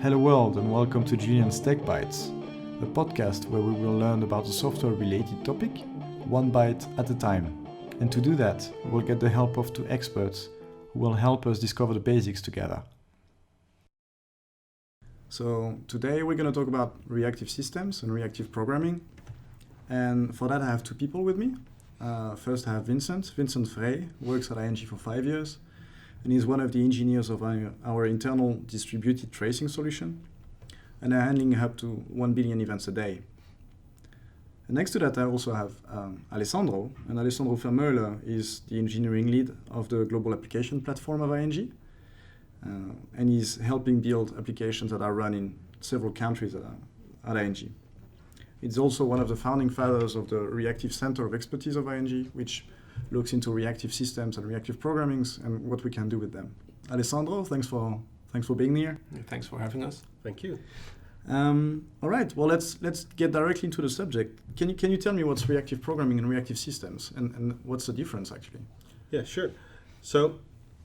Hello world and welcome to Julien's Tech Bites, a podcast where we will learn about a software-related topic, one byte at a time. And to do that, we'll get the help of two experts who will help us discover the basics together. So today we're going to talk about reactive systems and reactive programming. And for that I have two people with me. First I have Vincent. Vincent Frey works at ING for 5 years. And he's one of the engineers of our internal distributed tracing solution, and are handling up to 1 billion events a day. And next to that, I also have Alessandro, and Alessandro Vermeulen is the engineering lead of the global application platform of ING, and he's helping build applications that are run in several countries at ING. He's also one of the founding fathers of the Reactive Center of Expertise of ING, which looks into reactive systems and reactive programmings and what we can do with them. Alessandro, thanks for being here. Thanks for having us. Thank you. All right. Well, let's get directly into the subject. Can you tell me what's reactive programming and reactive systems, and what's the difference actually? Yeah, sure. So,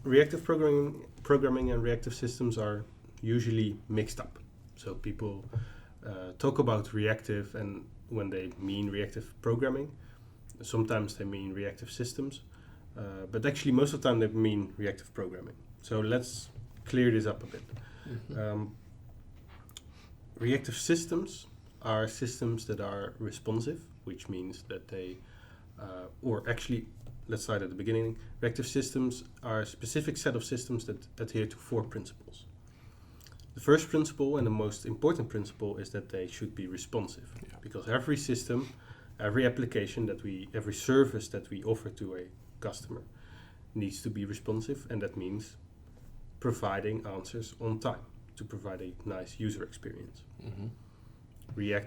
reactive programming and reactive systems are usually mixed up. So people talk about reactive, and when they mean reactive programming, sometimes they mean reactive systems, but actually most of the time they mean reactive programming. So let's clear this up a bit. Mm-hmm. Reactive systems are systems that are responsive, which means that they, let's start at the beginning. Reactive systems are a specific set of systems that adhere to 4 principles. The first principle and the most important principle is that they should be responsive, because every system, every application every service that we offer to a customer needs to be responsive, and that means providing answers on time to provide a nice user experience. Mm-hmm.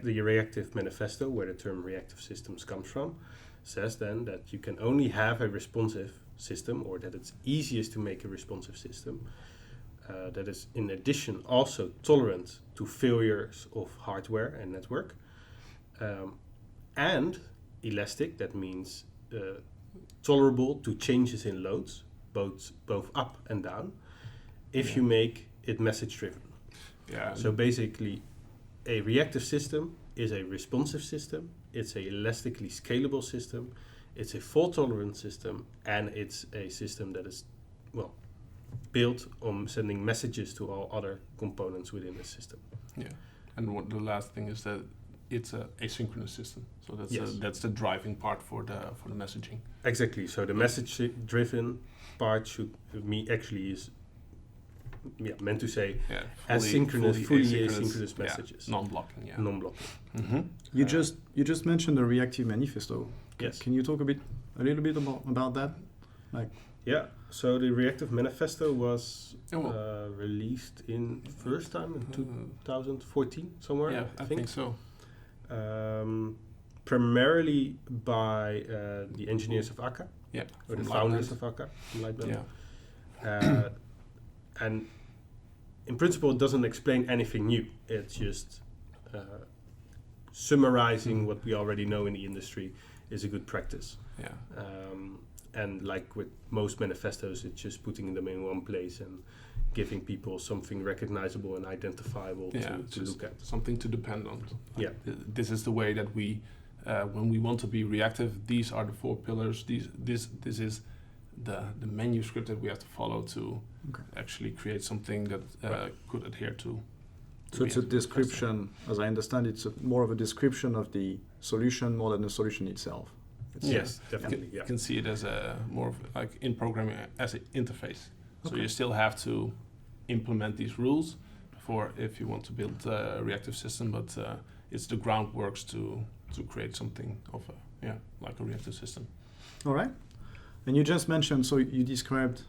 The Reactive Manifesto, where the term reactive systems comes from, says then that you can only have a responsive system, or that it's easiest to make a responsive system that is in addition also tolerant to failures of hardware and network, and elastic, that means tolerable to changes in loads, both up and down, if you make it message driven. Yeah. So basically, a reactive system is a responsive system, it's a elastically scalable system, it's a fault tolerant system, and it's a system that is, built on sending messages to all other components within the system. Yeah, and the last thing is that it's an asynchronous system, so that's the driving part for the messaging. Exactly. So the message-driven part is meant to say fully asynchronous messages. Non-blocking. Yeah. Non-blocking. Mm-hmm. You just mentioned the Reactive Manifesto. Yes. Can you talk a little bit about that? Yeah. So the Reactive Manifesto was released first time in 2014 somewhere. Yeah, I think so. Primarily by the engineers of akka, or the founders of akka, from Leibniz. Yeah. And in principle, it doesn't explain anything new. It's just summarizing what we already know in the industry is a good practice. Yeah. And like with most manifestos, it's just putting them in one place and giving people something recognizable and identifiable to look at. Something to depend on. Yeah. This is the way that we, when we want to be reactive, these are the 4 pillars. This is the manuscript that we have to follow to actually create something that could adhere to. So it's a description, as I understand, it's more of a description of the solution more than the solution itself. Yes, definitely. You can see it as more of like in programming as an interface. So you still have to implement these rules if you want to build a reactive system, but it's the groundworks to create something of like a reactive system. All right. And you just mentioned, so you described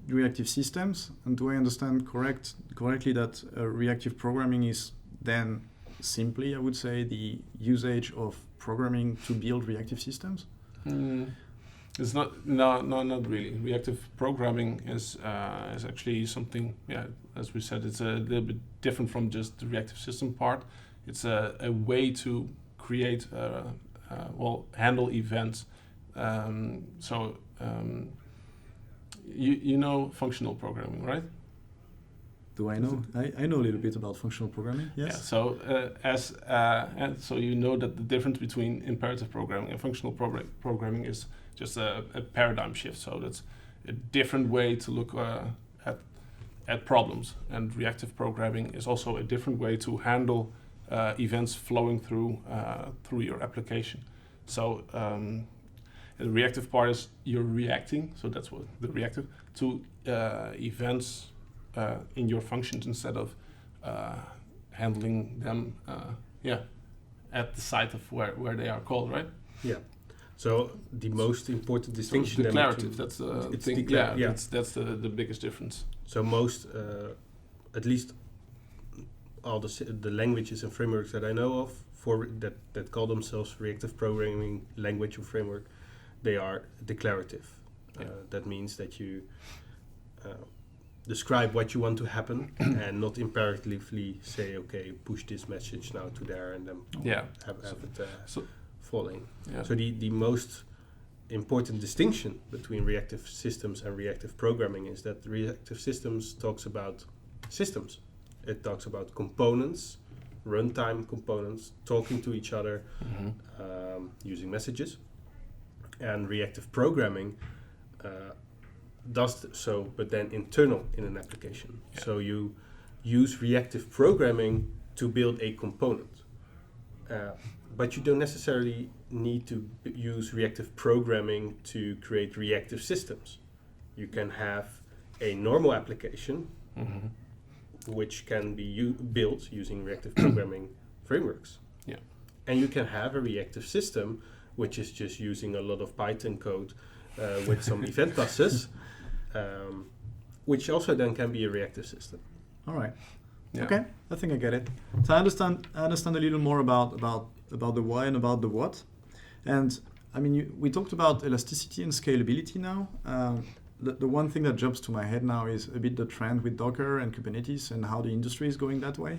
reactive systems, and do I understand correctly that reactive programming is then simply, I would say, the usage of programming to build reactive systems? It's not. No, not really. Reactive programming is actually something. Yeah, as we said, it's a little bit different from just the reactive system part. It's a way to create, handle events. You know functional programming, right? Do I know? I know a little bit about functional programming. Yes. Yeah, so and so you know that the difference between imperative programming and functional programming is just a paradigm shift. So that's a different way to look at problems. And reactive programming is also a different way to handle events flowing through your application. So the reactive part is you're reacting. So that's what the reactive to events in your functions instead of handling them at the site of where they are called, right? Yeah. So the most important distinction. Declarative. That's the thing. That's the biggest difference. So most, at least, all the languages and frameworks that I know of for that call themselves reactive programming language or framework, they are declarative. Yeah. That means that you describe what you want to happen and not imperatively say, okay, push this message now to there and then have it falling. Yeah. So the most important distinction between reactive systems and reactive programming is that reactive systems talks about systems. It talks about components, runtime components, talking to each other, using messages. And reactive programming does so, but then internal in an application. Yeah. So you use reactive programming to build a component. But you don't necessarily need to use reactive programming to create reactive systems. You can have a normal application which can be built using reactive programming frameworks. Yeah. And you can have a reactive system which is just using a lot of Python code with some event buses, which also then can be a reactive system. All right. Yeah. Okay, I think I get it. So I understand a little more about the why and about the what. And I mean, we talked about elasticity and scalability now. The one thing that jumps to my head now is a bit the trend with Docker and Kubernetes and how the industry is going that way.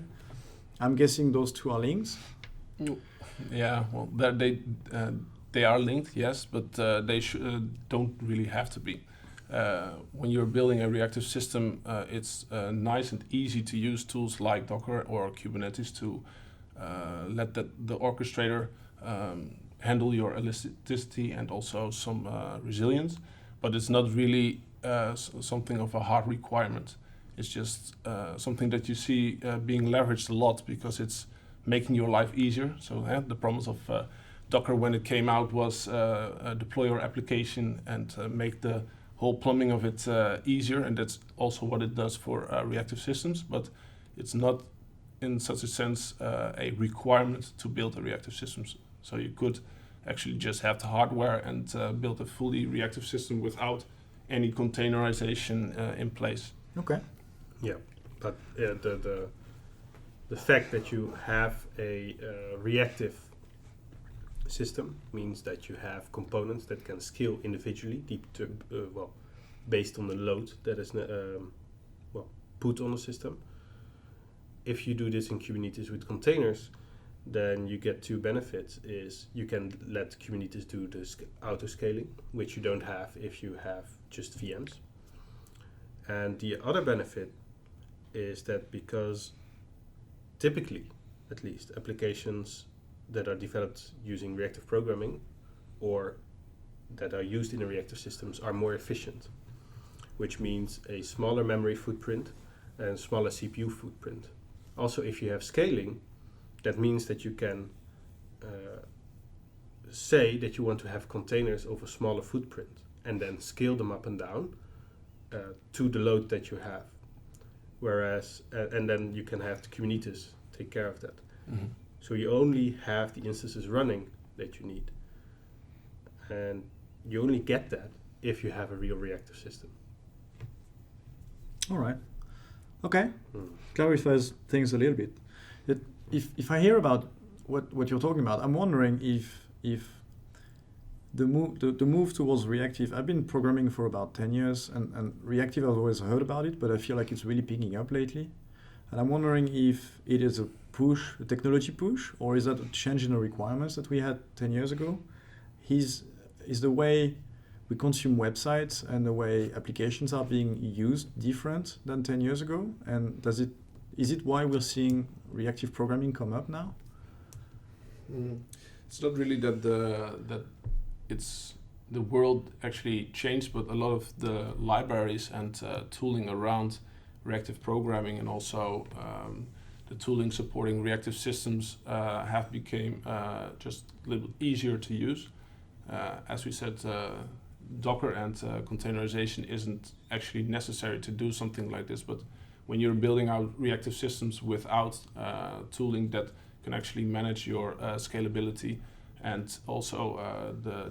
I'm guessing those two are linked. Yeah, well, they are linked, yes, but they don't really have to be. When you're building a reactive system, it's nice and easy to use tools like Docker or Kubernetes to let the orchestrator handle your elasticity and also some resilience, but it's not really something of a hard requirement. It's just something that you see being leveraged a lot because it's making your life easier. So the promise of Docker when it came out was deploy your application and make the whole plumbing of it easier, and that's also what it does for reactive systems, but it's not in such a sense a requirement to build a reactive system. So you could actually just have the hardware and build a fully reactive system without any containerization in place. Okay. Yeah, but the fact that you have a reactive system means that you have components that can scale individually, based on the load that is put on the system. If you do this in Kubernetes with containers, then you get two benefits. Is you can let Kubernetes do the auto-scaling, which you don't have if you have just VMs. And the other benefit is that because typically, at least, applications that are developed using reactive programming or that are used in the reactive systems are more efficient, which means a smaller memory footprint and smaller CPU footprint. Also, if you have scaling, that means that you can say that you want to have containers of a smaller footprint and then scale them up and down to the load that you have. Whereas, and then you can have the Kubernetes take care of that. Mm-hmm. So you only have the instances running that you need. And you only get that if you have a real reactive system. All right. Okay. Clarifies things a little bit. If I hear about what you're talking about, I'm wondering if the move towards reactive, I've been programming for about 10 years, and reactive I've always heard about it, but I feel like it's really picking up lately. And I'm wondering if it is a technology push, or is that a change in the requirements that we had 10 years ago? Is the way we consume websites and the way applications are being used different than 10 years ago? And is it why we're seeing reactive programming come up now? It's not really that it's the world actually changed, but a lot of the libraries and tooling around reactive programming and also the tooling supporting reactive systems have become just a little easier to use. As we said, Docker and containerization isn't actually necessary to do something like this, but when you're building out reactive systems without tooling that can actually manage your scalability and also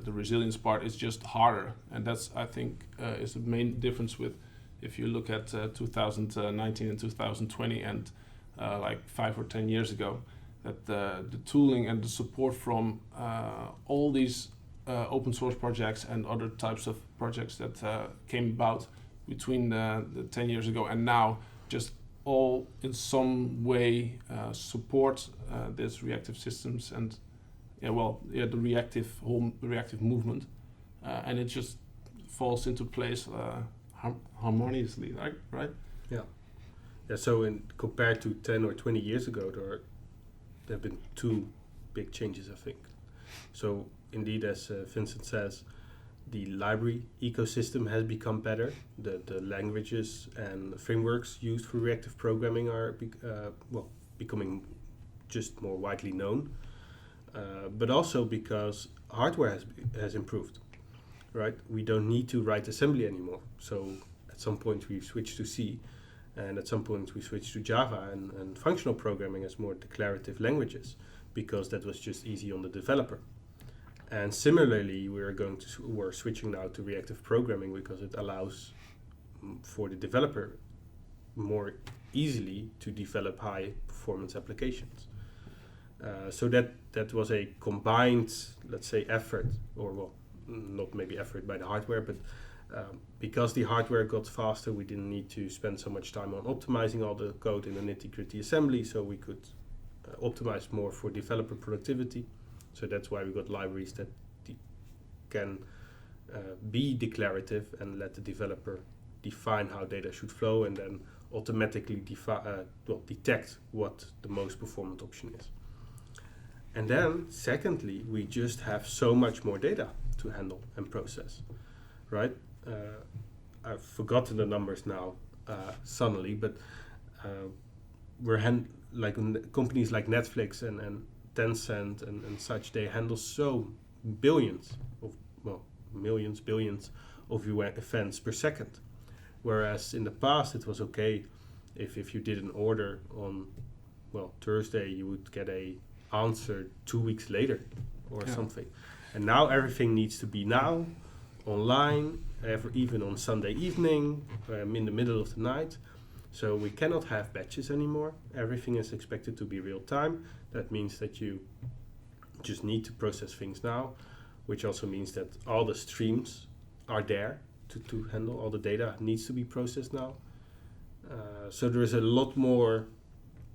the resilience part, is just harder. And that's, I think, is the main difference with if you look at 2019 and 2020 and like 5 or 10 years ago, that the tooling and the support from all these open source projects and other types of projects that came about between the 10 years ago and now just all in some way support this reactive systems and the reactive movement, and it just falls into place harmoniously, right? Yeah. So compared to 10 or 20 years ago, there have been two big changes, I think. So indeed, as Vincent says, the library ecosystem has become better. The languages and frameworks used for reactive programming are becoming just more widely known. But also because hardware has improved, right? We don't need to write assembly anymore. So at some point we switched to C, and at some point we switched to Java and functional programming as more declarative languages, because that was just easy on the developer. And similarly, we're switching now to reactive programming because it allows for the developer more easily to develop high performance applications. So that was a combined, let's say, effort, or not maybe effort by the hardware, but because the hardware got faster, we didn't need to spend so much time on optimizing all the code in the nitty-gritty assembly, so we could optimize more for developer productivity. So that's why we got libraries that can be declarative and let the developer define how data should flow and then automatically detect what the most performant option is. And then, secondly, we just have so much more data to handle and process, right? I've forgotten the numbers now suddenly, but companies like Netflix and Tencent and such, they handle so billions of events per second. Whereas in the past it was okay if you did an order on Thursday, you would get a answer 2 weeks later or something. And now everything needs to be now online, even on Sunday evening, in the middle of the night. So we cannot have batches anymore. Everything is expected to be real time. That means that you just need to process things now, which also means that all the streams are there to handle. All the data needs to be processed now. So there is a lot more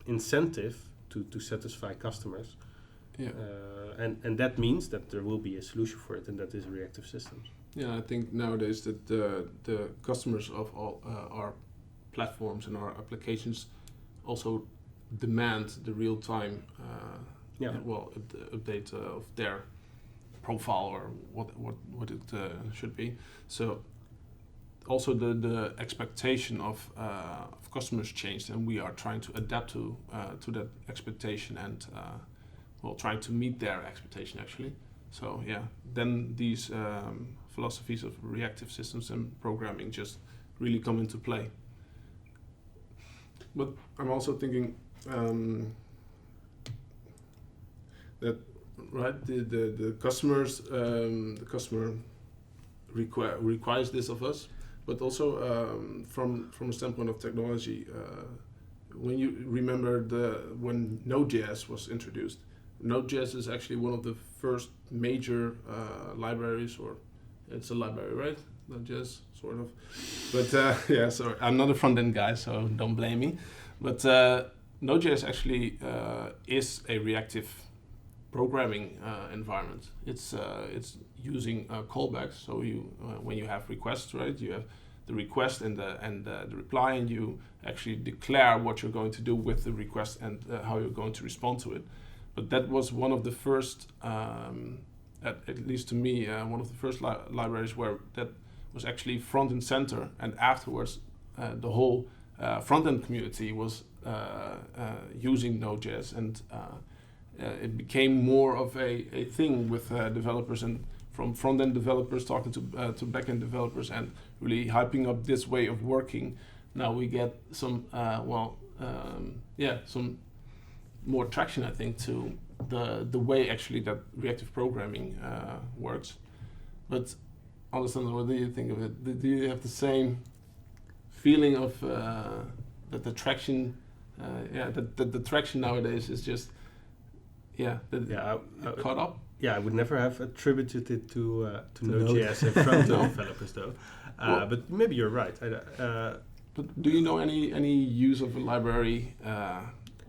incentive to satisfy customers. Yeah. And that means that there will be a solution for it, and that is reactive systems. Yeah, I think nowadays that the customers of all our platforms and our applications also demand the real-time update of their profile or what it should be. So also the expectation of customers changed, and we are trying to adapt to that expectation and trying to meet their expectation actually. So then these philosophies of reactive systems and programming just really come into play. But I'm also thinking that the customers the customer requires this of us, but also from a standpoint of technology, when you remember when Node.js was introduced, Node.js is actually one of the first major libraries, or it's a library, right? Node.js, sort of. But sorry, I'm not a front-end guy, so don't blame me. But Node.js actually is a reactive programming environment. It's using callbacks. So you when you have requests, right? You have the request and the reply, and you actually declare what you're going to do with the request and how you're going to respond to it. But that was one of the first, at least to me, one of the first libraries where that was actually front and center, and afterwards the whole front-end community was using Node.js, and it became more of a thing with developers, and from front-end developers talking to back-end developers and really hyping up this way of working. Now we get some, some more traction, I think, to the way actually that reactive programming works. But Alessandro, what do you think of it? Do you have the same feeling of that the traction, that the traction nowadays is just, caught up? Yeah, I would never have attributed it to Node.js and front-end developers, though. But maybe you're right. But do you know any use of a library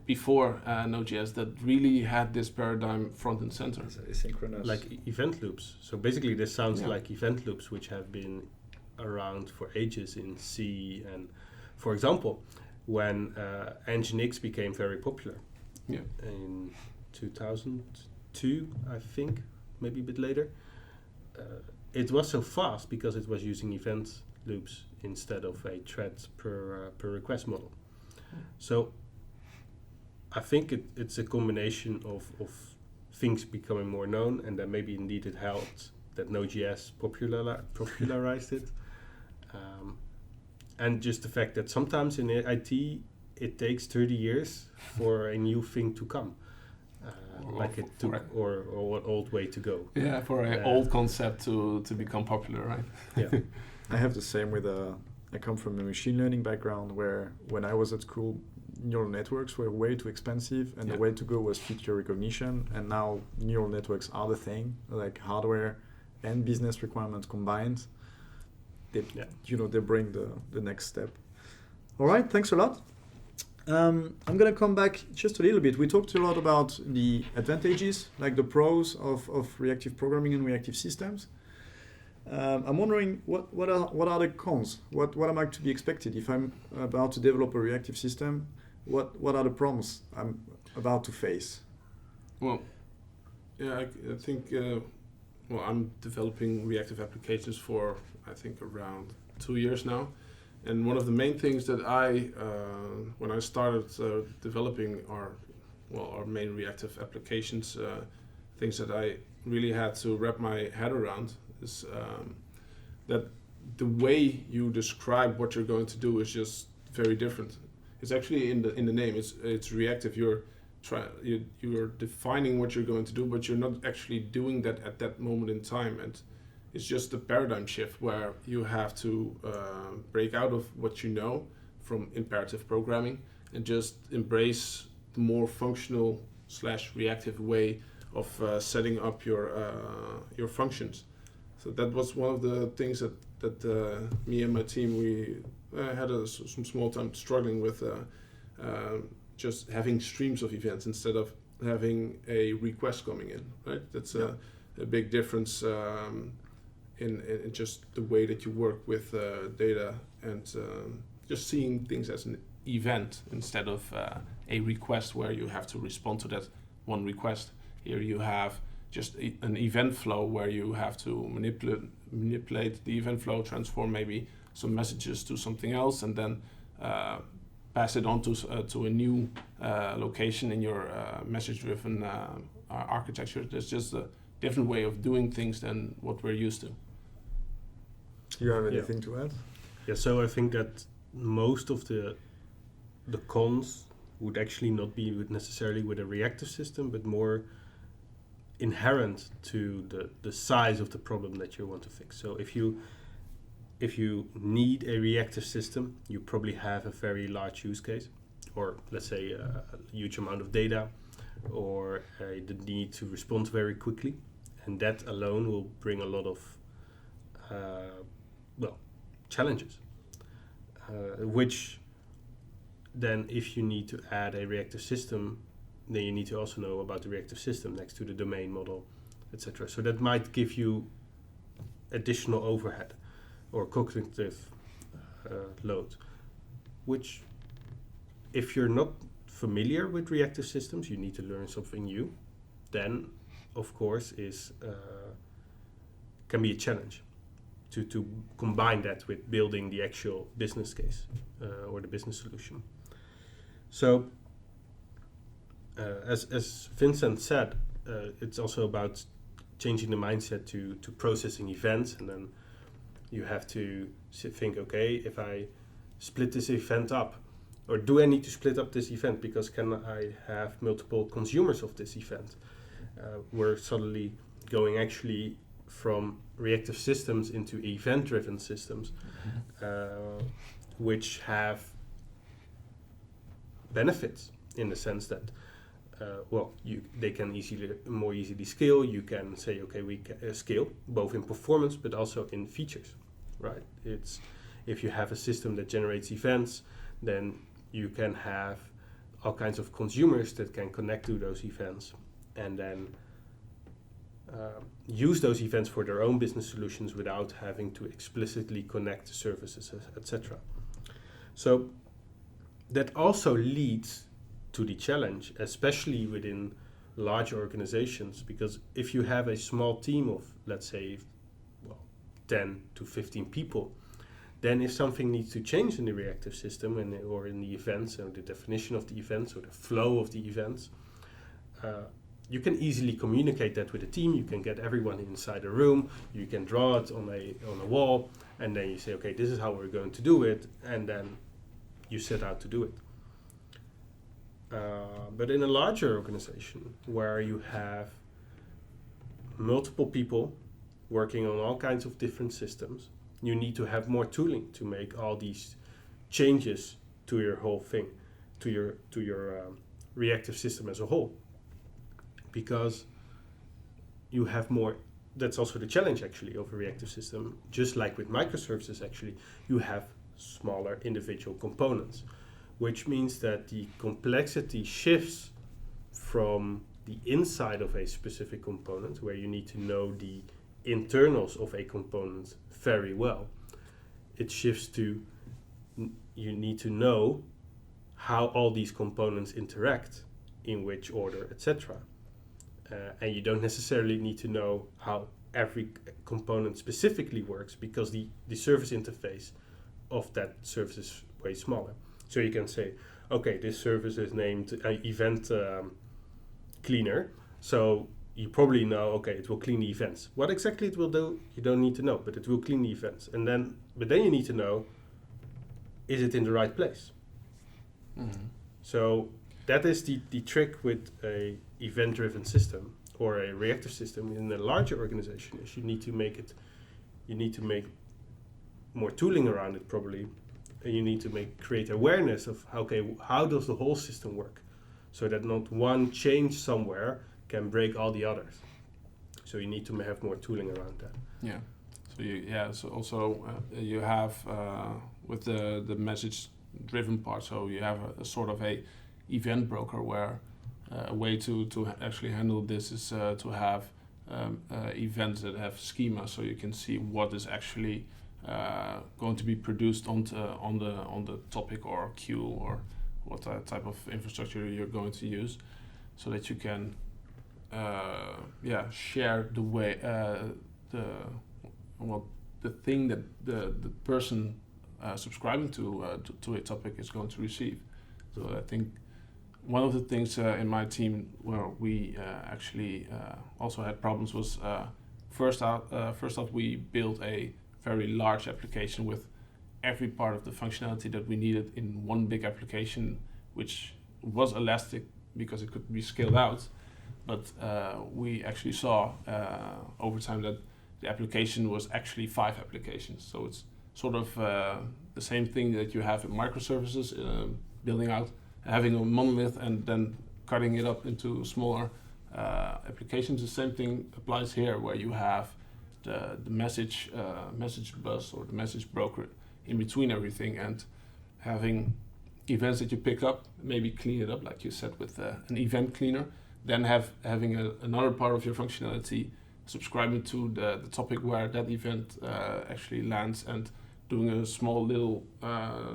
before Node.js that really had this paradigm front and center? Asynchronous. Like event loops. So basically this sounds like event loops, which have been around for ages in C. And for example, when Nginx became very popular in 2002, I think, maybe a bit later, it was so fast because it was using event loops instead of a thread per request model. So I think it's a combination of things becoming more known, and then maybe indeed it helped that Node.js popularized it. And just the fact that sometimes in IT it takes 30 years for a new thing to come. Like it took, or an old way to go. Yeah, for an old concept to become popular, right? Yeah. I have the same with I come from a machine learning background where when I was at school, neural networks were way too expensive, and the way to go was feature recognition. And now neural networks are the thing, like hardware and business requirements combined. They bring the next step. All right, thanks a lot. I'm going to come back just a little bit. We talked a lot about the advantages, like the pros of reactive programming and reactive systems. I'm wondering what are the cons? What am I to be expected if I'm about to develop a reactive system? What are the problems I'm about to face? Well, I think I'm developing reactive applications for I think around 2 years now. And one of the main things that when I started developing our main reactive applications, things that I really had to wrap my head around is that the way you describe what you're going to do is just very different. It's actually in the name. It's reactive. You're defining what you're going to do, but you're not actually doing that at that moment in time. And it's just a paradigm shift where you have to break out of what you know from imperative programming and just embrace the more functional / reactive way of setting up your functions. So that was one of the things that me and my team, we had some small time struggling with just having streams of events instead of having a request coming in, right? That's a big difference in just the way that you work with data and just seeing things as an event instead of a request where you have to respond to that one request. Here you have just an event flow where you have to manipulate the event flow, transform maybe some messages to something else, and then pass it on to a new location in your message-driven architecture. There's just a different way of doing things than what we're used to. Do you have anything to add? Yeah, so I think that most of the cons would actually not be necessarily with a reactive system, but more inherent to the size of the problem that you want to fix. So if you need a reactive system, you probably have a very large use case, or let's say a huge amount of data, or the need to respond very quickly, and that alone will bring a lot of challenges, which then if you need to add a reactive system, then you need to also know about the reactive system next to the domain model, etc. So that might give you additional overhead or cognitive load, which if you're not familiar with reactive systems, you need to learn something new, then of course can be a challenge to combine that with building the actual business case or the business solution. So as Vincent said, it's also about changing the mindset to processing events, and then you have to think, okay, if I split this event up, or do I need to split up this event because can I have multiple consumers of this event? We're suddenly going actually from reactive systems into event-driven systems, which have benefits in the sense that they can more easily scale. You can say, okay, we can scale both in performance but also in features, right? It's if you have a system that generates events, then you can have all kinds of consumers that can connect to those events and then use those events for their own business solutions without having to explicitly connect to services, etc. So that also leads to the challenge, especially within large organizations, because if you have a small team of, let's say, 10 to 15 people, then if something needs to change in the reactive system or in the events or the definition of the events or the flow of the events, you can easily communicate that with the team. You can get everyone inside a room, you can draw it on a wall, and then you say, okay, this is how we're going to do it, and then you set out to do it. But in a larger organization where you have multiple people working on all kinds of different systems, you need to have more tooling to make all these changes to your whole thing, to your reactive system as a whole. Because you have more, that's also the challenge actually of a reactive system. Just like with microservices actually, you have smaller individual components, which means that the complexity shifts from the inside of a specific component, where you need to know the internals of a component very well. It shifts to you need to know how all these components interact, in which order, etc. And you don't necessarily need to know how every component specifically works, because the service interface of that service is way smaller. So you can say, okay, this service is named event cleaner. So you probably know, okay, it will clean the events. What exactly it will do, you don't need to know, but it will clean the events. But then you need to know, is it in the right place? Mm-hmm. So that is the trick with a event-driven system or a reactive system in a larger organization, is you need to make more tooling around it probably, and you need to create awareness of, okay, how does the whole system work, so that not one change somewhere can break all the others. So you need to have more tooling around that. Yeah. So also you have with the message-driven part. So you have a sort of a event broker, where a way to actually handle this is to have events that have schema, so you can see what is actually going to be produced on the topic or queue, or what type of infrastructure you're going to use, so that you can share the way the thing that the person subscribing to a topic is going to receive. So I think one of the things in my team where we actually also had problems was first off we built a very large application with every part of the functionality that we needed in one big application, which was elastic because it could be scaled out. But we actually saw over time that the application was actually 5 applications. So it's sort of the same thing that you have in microservices, building out, having a monolith and then cutting it up into smaller applications. The same thing applies here, where you have the message bus or the message broker in between everything, and having events that you pick up, maybe clean it up, like you said, with an event cleaner, then having another part of your functionality subscribing to the topic where that event actually lands, and doing a small little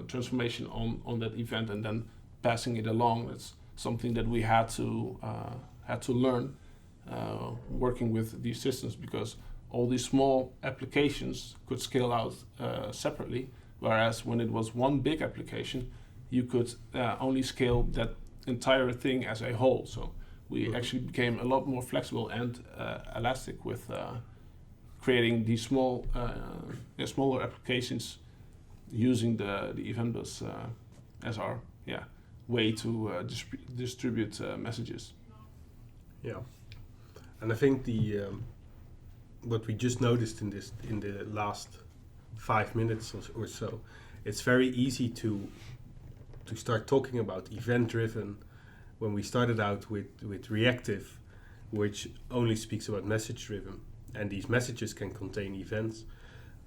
transformation on that event, and then passing it along. It's something that we had to learn working with these systems, because all these small applications could scale out separately, whereas when it was one big application, you could only scale that entire thing as a whole. So we actually became a lot more flexible and elastic with creating these smaller applications, using the event bus as our way to distribute messages. Yeah, and I think what we just noticed in the last 5 minutes or so, it's very easy to start talking about event-driven when we started out with reactive, which only speaks about message-driven, and these messages can contain events,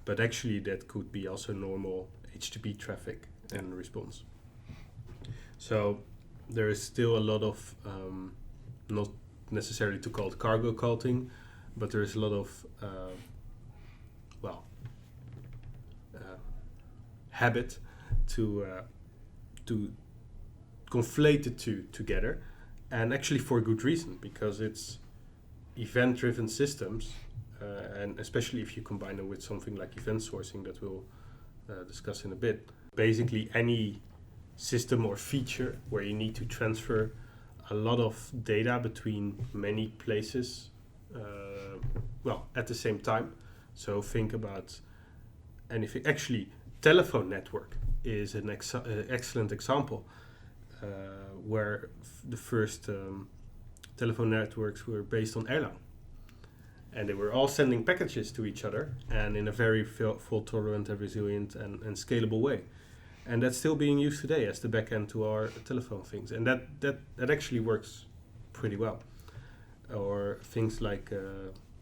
but actually that could be also normal HTTP traffic and response. So there is still a lot of not necessarily to call it cargo culting, but there is a lot of habit to conflate the two together, and actually for good reason, because it's event-driven systems, and especially if you combine them with something like event sourcing that we'll discuss in a bit. Basically any system or feature where you need to transfer a lot of data between many places at the same time. So think about anything. Actually, telephone network is an excellent example where the first telephone networks were based on Erlang. And they were all sending packages to each other, and in a very fault-tolerant and resilient and scalable way. And that's still being used today as the backend to our telephone things. And that actually works pretty well. Or things like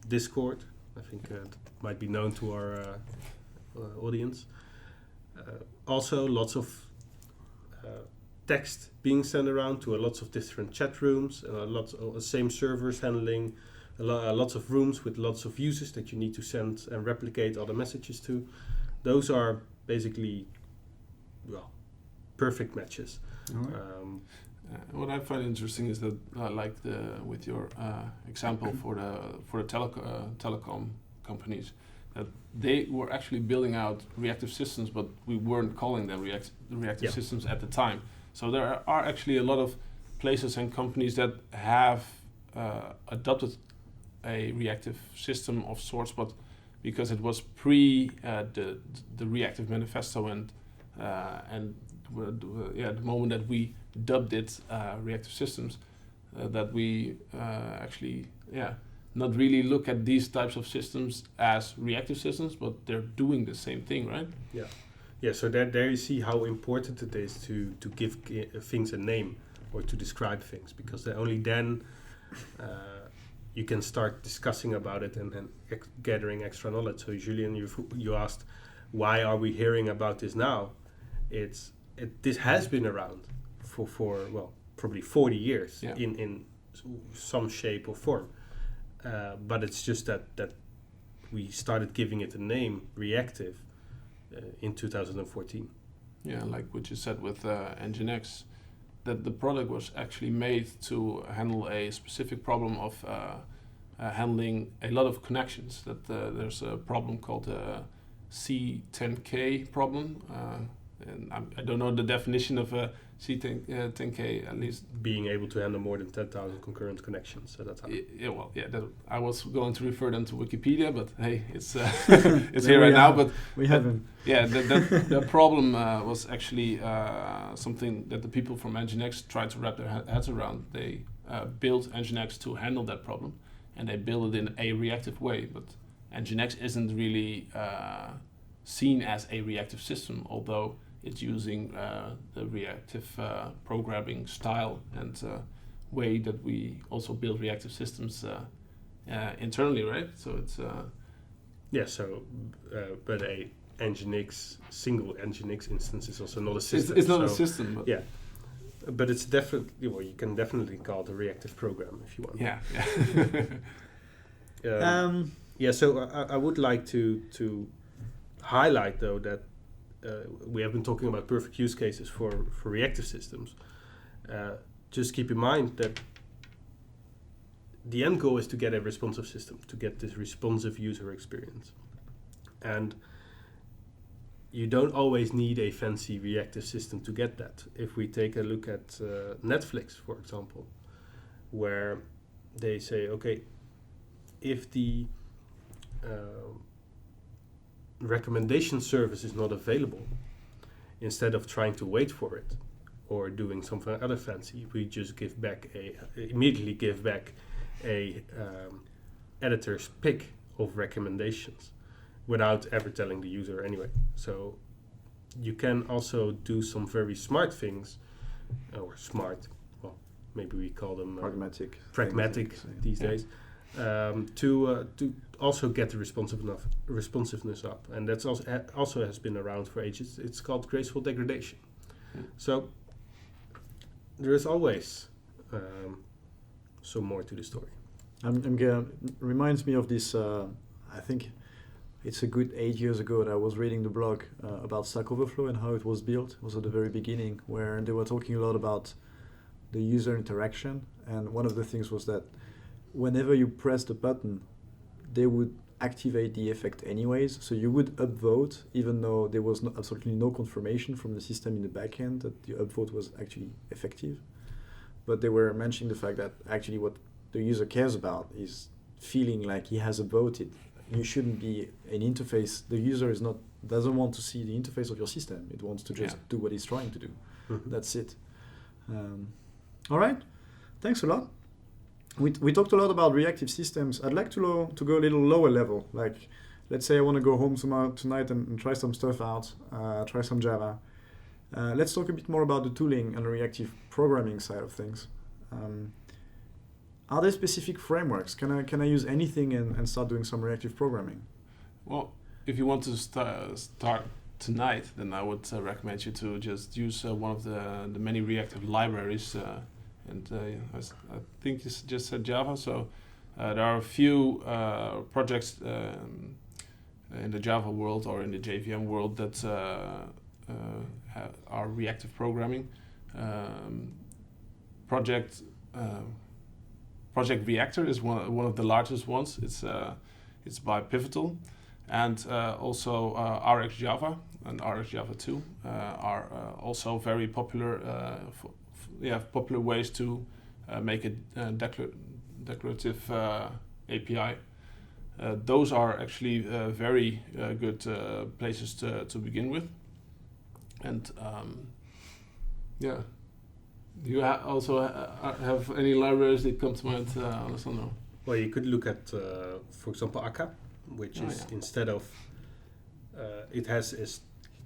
Discord, I think that might be known to our audience. Also, lots of text being sent around to lots of different chat rooms, lots of same servers handling lots of rooms with lots of users that you need to send and replicate other messages to. Those are basically, perfect matches. Right. What I find interesting is that, with your example for the telecom companies, that they were actually building out reactive systems, but we weren't calling them reactive systems at the time. So there are actually a lot of places and companies that have adopted a reactive system of sorts, but because it was pre the Reactive Manifesto and the moment that we dubbed it reactive systems, that we actually not really look at these types of systems as reactive systems, but they're doing the same thing, right? Yeah. So there you see how important it is to give things a name or to describe things, because only then you can start discussing about it and gathering extra knowledge. So Julien, you asked, why are we hearing about this now? This has been around for probably 40 years in some shape or form. But it's just that we started giving it a name, reactive, in 2014. Yeah, like what you said with Nginx, that the product was actually made to handle a specific problem of handling a lot of connections. That there's a problem called C10K problem, and I don't know the definition of a C10K, at least. Being able to handle more than 10,000 concurrent connections at that time. I was going to refer them to Wikipedia, but hey, it's it's here right now. But we haven't. Yeah, the problem was actually something that the people from Nginx tried to wrap their heads around. They built Nginx to handle that problem, and they built it in a reactive way. But Nginx isn't really seen as a reactive system, although it's using the reactive programming style and way that we also build reactive systems internally, right? So it's but a Nginx, single Nginx instance is also not a system. It's not a system. But yeah, but it's definitely, well, you can definitely call it a reactive program if you want. Yeah. Yeah, so I would like to highlight, though, that we have been talking about perfect use cases for reactive systems. Just keep in mind that the end goal is to get a responsive system, to get this responsive user experience. And you don't always need a fancy reactive system to get that. If we take a look at Netflix, for example, where they say, okay, if the recommendation service is not available, instead of trying to wait for it or doing something other fancy, we just immediately give back a editor's pick of recommendations without ever telling the user anyway. So you can also do some very smart things, or smart, well, maybe we call them pragmatic these days, to also get the responsiveness up. And that's also has been around for ages. It's called graceful degradation. So there is always some more to the story. Reminds me of this, I think it's a good 8 years ago that I was reading the blog about Stack Overflow and how it was built. It was at the very beginning, where they were talking a lot about the user interaction. And one of the things was that whenever you press the button, they would activate the effect anyways. So you would upvote, even though there was absolutely no confirmation from the system in the backend that the upvote was actually effective. But they were mentioning the fact that actually what the user cares about is feeling like he has upvoted. You shouldn't be an interface. The user doesn't want to see the interface of your system. It wants to just do what it's trying to do. Mm-hmm. That's it. All right. Thanks a lot. We talked a lot about reactive systems. I'd like to go a little lower level. Like, let's say I want to go home tonight and try some stuff out, try some Java. Let's talk a bit more about the tooling and the reactive programming side of things. Are there specific frameworks? Can I use anything and start doing some reactive programming? Well, if you want to start tonight, then I would recommend you to just use one of the many reactive libraries. I think you just said Java, so there are a few projects in the Java world or in the JVM world that are reactive programming. Project Reactor is one of the largest ones. It's by Pivotal, and also RxJava and RxJava 2 are also very popular. Popular ways to make a declarative API. Those are actually very good places to begin with. And do you also have any libraries that come to mind, Alessandro? Well, you could look at, for example, Akka, which is instead of it has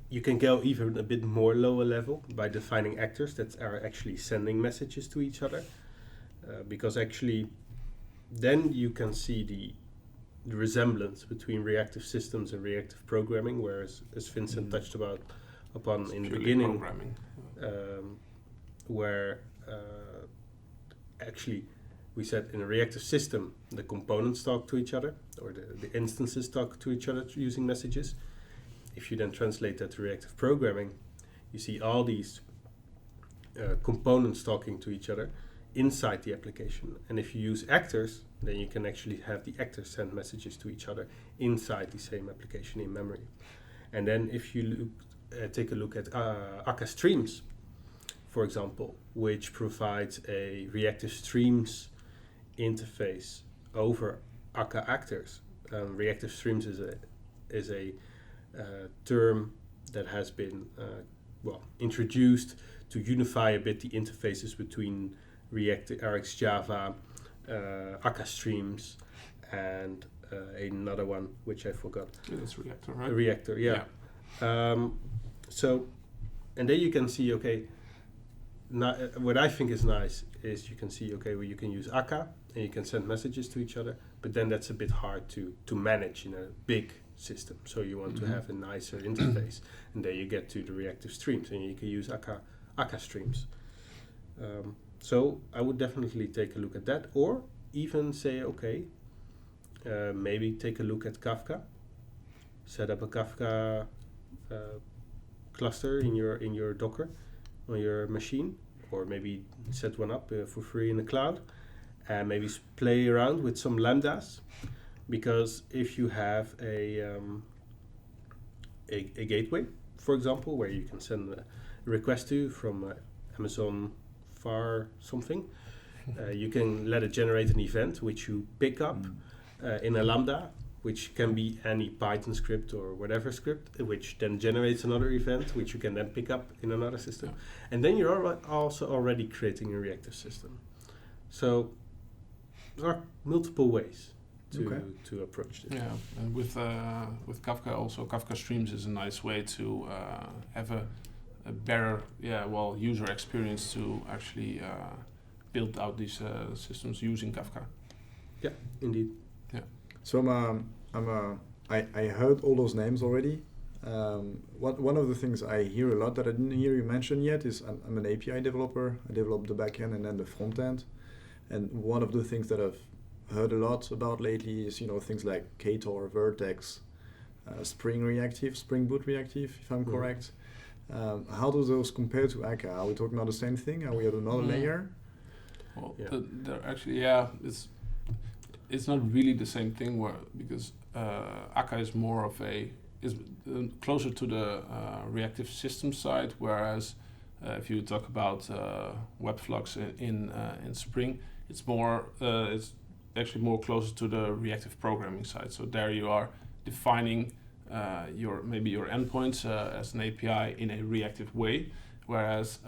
you can go even a bit more lower level by defining actors that are actually sending messages to each other, because actually then you can see the resemblance between reactive systems and reactive programming, whereas as Vincent touched upon in the beginning, where actually we said in a reactive system the components talk to each other, or the instances talk to each other using messages. If you then translate that to reactive programming, you see all these components talking to each other inside the application. And if you use actors, then you can actually have the actors send messages to each other inside the same application in memory. And then if you take a look at Akka Streams, for example, which provides a reactive streams interface over Akka actors. Reactive streams is a term that has been introduced to unify a bit the interfaces between RxJava, Akka Streams, and another one which I forgot. Yeah, that's Reactor, right? Reactor, yeah. And then you can see, what I think is nice is you can see, well, you can use Akka and you can send messages to each other, but then that's a bit hard to manage in a big system. So you want to have a nicer interface, and there you get to the reactive streams, and you can use akka streams. So I would definitely take a look at that, or even say, okay, maybe take a look at Kafka. Set up a Kafka cluster in your Docker on your machine, or maybe set one up for free in the cloud, and maybe play around with some lambdas, because if you have a gateway, for example, where you can send a request to from Amazon Far something, you can let it generate an event which you pick up in a lambda, which can be any Python script or whatever script, which then generates another event, which you can then pick up in another system. And then you're also already creating a reactive system. So there are multiple ways to approach this. Yeah, and with Kafka also, Kafka Streams is a nice way to have a better user experience to actually build out these systems using Kafka. Yeah, indeed. Yeah. So I heard all those names already. One of the things I hear a lot that I didn't hear you mention yet is I'm an API developer. I develop the backend and then the front end. And one of the things that I've heard a lot about lately is things like Ktor, Vertex, Spring Reactive, Spring Boot Reactive, if I'm correct. How do those compare to Akka? Are we talking about the same thing? Are we at another layer? Well, they're actually, it's not really the same thing because Akka is more of is closer to the reactive system side, whereas if you talk about Webflux in Spring, it's actually more closer to the reactive programming side. So there you are defining your endpoints as an API in a reactive way, whereas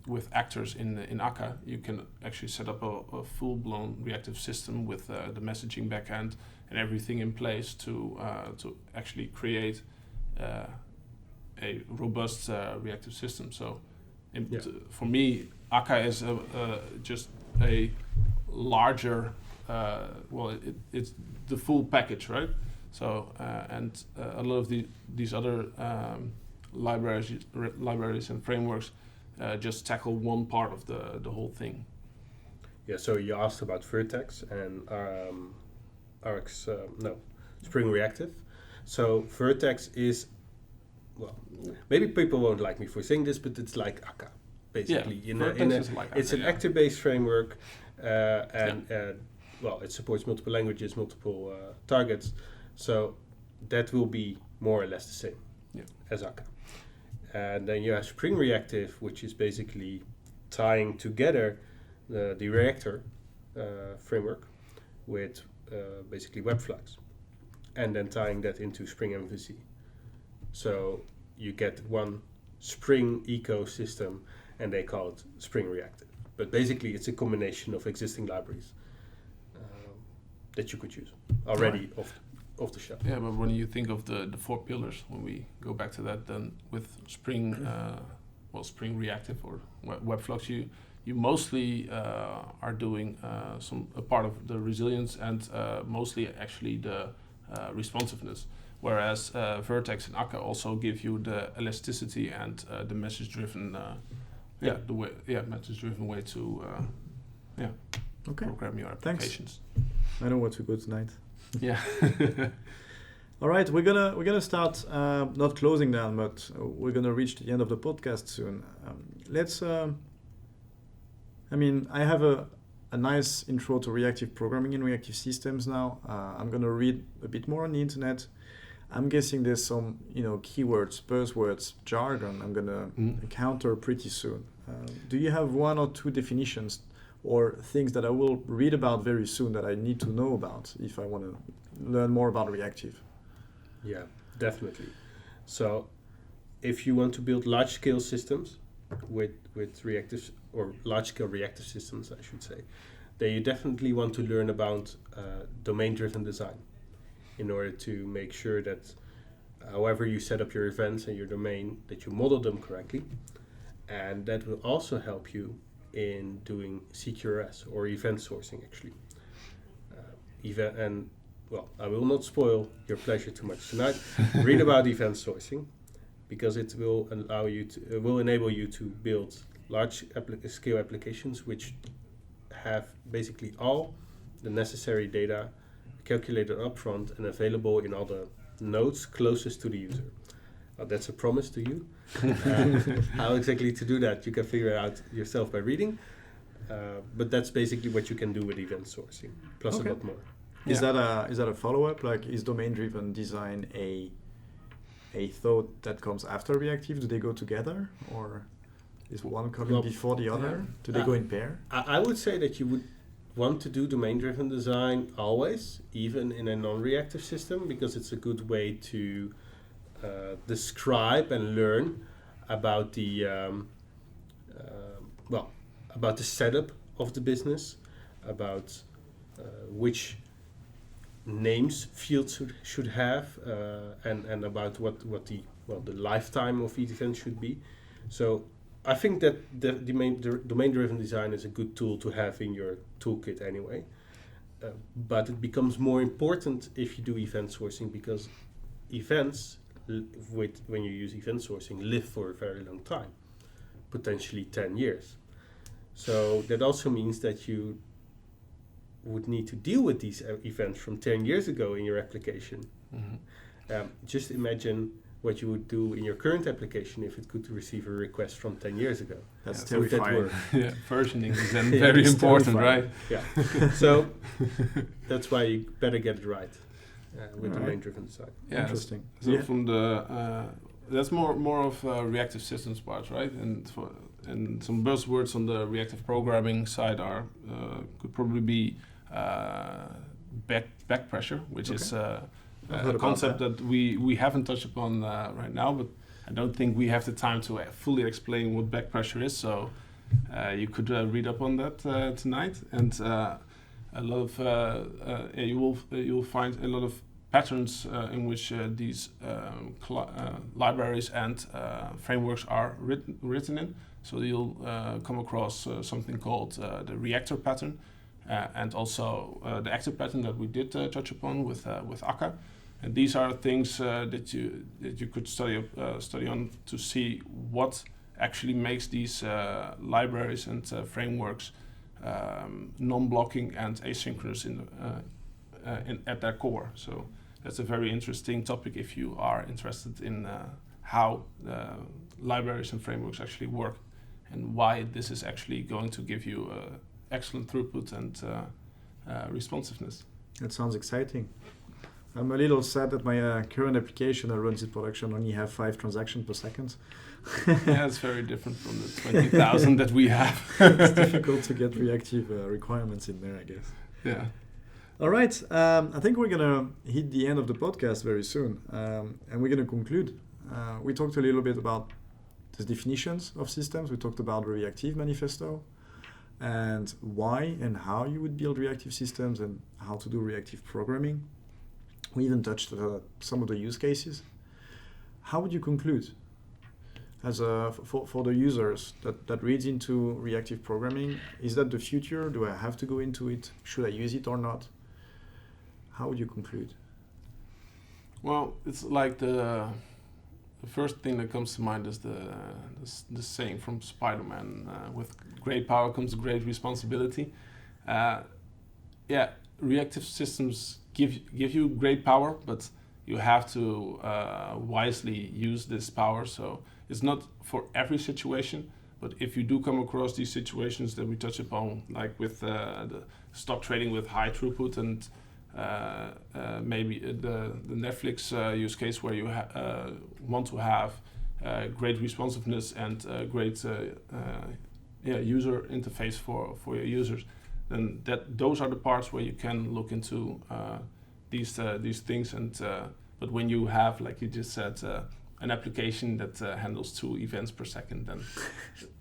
with actors in Akka, you can actually set up a full-blown reactive system with the messaging backend and everything in place to actually create a robust reactive system. So for me, Akka is just a larger, it's the full package, right? So a lot of these other libraries and frameworks just tackle one part of the whole thing. Yeah. So you asked about Vertex and Spring Reactive. So Vertex is, maybe people won't like me for saying this, but it's like Akka, basically. It's an actor-based framework, it supports multiple languages, multiple targets. So that will be more or less the same as Akka. And then you have Spring Reactive, which is basically tying together the reactor framework with basically Webflux, and then tying that into Spring MVC. So you get one Spring ecosystem, and they call it Spring Reactive. But basically, it's a combination of existing libraries that you could use already off the shelf. Yeah, but when you think of the 4 pillars, when we go back to that, then with Spring, Spring Reactive or Webflux, you mostly are doing a part of the resilience and mostly actually the responsiveness. Whereas Vertex and Akka also give you the elasticity and the message-driven, message-driven way to program your applications. Thanks. I know what to go tonight. Yeah. All right, we're gonna start not closing down, but we're gonna reach the end of the podcast soon. I have a nice intro to reactive programming and reactive systems now. I'm gonna read a bit more on the internet. I'm guessing there's some keywords, buzzwords, jargon I'm gonna encounter pretty soon. Do you have 1 or 2 definitions or things that I will read about very soon that I need to know about if I want to learn more about reactive? Yeah, definitely. So if you want to build large-scale systems with reactive, or large-scale reactive systems, I should say, then you definitely want to learn about domain-driven design in order to make sure that however you set up your events and your domain, that you model them correctly. And that will also help you in doing CQRS or event sourcing, actually. well, I will not spoil your pleasure too much tonight. Read about event sourcing, because it will allow you to, will enable you to build large scale applications which have basically all the necessary data calculated upfront and available in all the nodes closest to the user. That's a promise to you. How exactly to do that, you can figure out yourself by reading. But that's basically what you can do with event sourcing, plus a lot more. Is that a follow-up? Like, is domain-driven design a thought that comes after reactive? Do they go together, or is one coming before the other? Do they go in pair? I would say that you would want to do domain-driven design always, even in a non-reactive system, because it's a good way to describe and learn about the about the setup of the business, about which names fields should have, and about what the lifetime of each event should be. So I think that the domain-driven design is a good tool to have in your toolkit anyway. But it becomes more important if you do event sourcing, because events, when you use event sourcing, live for a very long time, potentially 10 years. So that also means that you would need to deal with these events from 10 years ago in your application. Mm-hmm. Just imagine what you would do in your current application if it could receive a request from 10 years ago. That's terrifying. Versioning is then very important, right? Yeah. So that's why you better get it right with domain-driven design. Yeah, interesting. So from the that's more of reactive systems part, right? And some buzzwords on the reactive programming side are could probably be back pressure, which is a concept that we haven't touched upon right now, but I don't think we have the time to fully explain what back pressure is. So you could read up on that tonight, and a lot of you will find a lot of patterns in which these libraries and frameworks are written in. So you'll come across something called the reactor pattern, and also the actor pattern that we did touch upon with Akka. And these are things that you could study on to see what actually makes these libraries and frameworks non-blocking and asynchronous at their core. So that's a very interesting topic if you are interested in how libraries and frameworks actually work, and why this is actually going to give you excellent throughput and responsiveness. That sounds exciting. I'm a little sad that my current application that runs in production only have 5 transactions per second. Yeah, it's very different from the 20,000 that we have. It's difficult to get reactive requirements in there, I guess. Yeah. All right. I think we're going to hit the end of the podcast very soon, and we're going to conclude. We talked a little bit about the definitions of systems. We talked about the Reactive Manifesto and why and how you would build reactive systems and how to do reactive programming. We even touched some of the use cases. How would you conclude as for the users that reads into reactive programming? Is that the future? Do I have to go into it? Should I use it or not? How would you conclude? Well, it's like the first thing that comes to mind is the saying from Spider-Man, with great power comes great responsibility. Reactive systems give you great power, but you have to wisely use this power. So it's not for every situation, but if you do come across these situations that we touch upon, like with the stock trading with high throughput and maybe the Netflix use case where you want to have great responsiveness and great user interface for your users, then those are the parts where you can look into these things. And but when you have, like you just said, an application that handles 2 events per second, then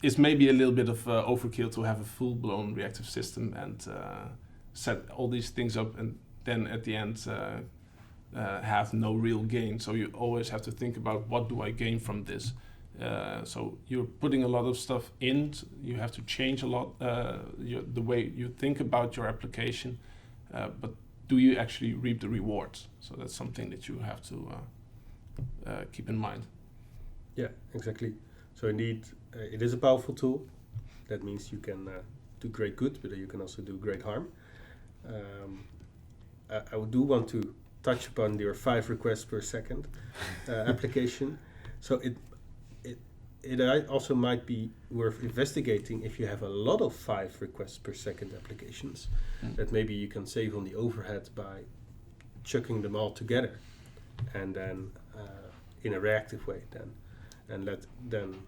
it's maybe a little bit of overkill to have a full-blown reactive system and set all these things up and then at the end have no real gain. So you always have to think about, what do I gain from this? So you're putting a lot of stuff in. You have to change a lot the way you think about your application. But do you actually reap the rewards? So that's something that you have to keep in mind. Yeah, exactly. So indeed, it is a powerful tool. That means you can do great good, but you can also do great harm. I do want to touch upon your 5 requests per second application. So it also might be worth investigating if you have a lot of 5 requests per second applications, that maybe you can save on the overhead by chucking them all together, and then in a reactive way and let them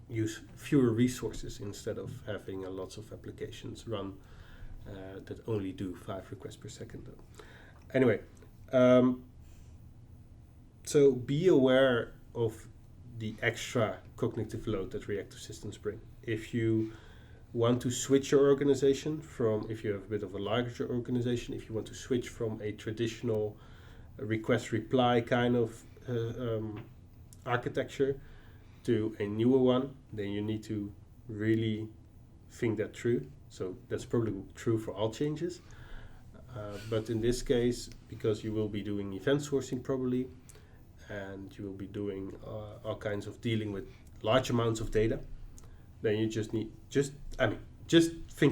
use fewer resources instead of having lots of applications run that only do 5 requests per second. Anyway, so be aware of the extra cognitive load that reactive systems bring. If you want to switch your organization from, if you have a bit of a larger organization, if you want to switch from a traditional request reply kind of architecture to a newer one, then you need to really think that through. So that's probably true for all changes. But in this case, because you will be doing event sourcing probably, and you will be doing all kinds of dealing with large amounts of data, then you just think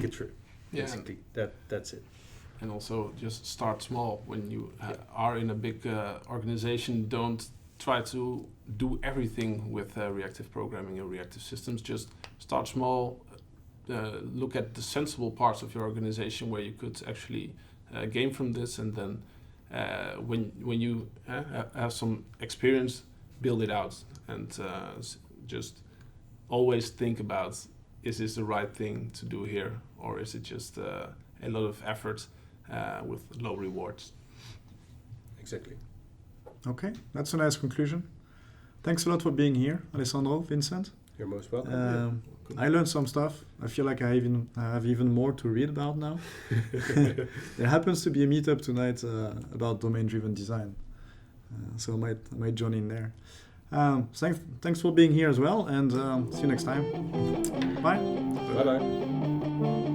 it through. Yeah. Basically, that's it. And also just start small. When you are in a big organization, don't try to do everything with reactive programming or reactive systems. Just start small, look at the sensible parts of your organization where you could actually gain from this, and then when you have some experience, build it out, and just always think about, is this the right thing to do here, or is it just a lot of effort with low rewards? Exactly. Okay, that's a nice conclusion. Thanks a lot for being here, Alessandro, Vincent. You're most welcome. I learned some stuff. I feel like I have even more to read about now. There happens to be a meetup tonight about domain-driven design, so I might join in there. Thanks for being here as well, and see you next time. Bye. Bye-bye.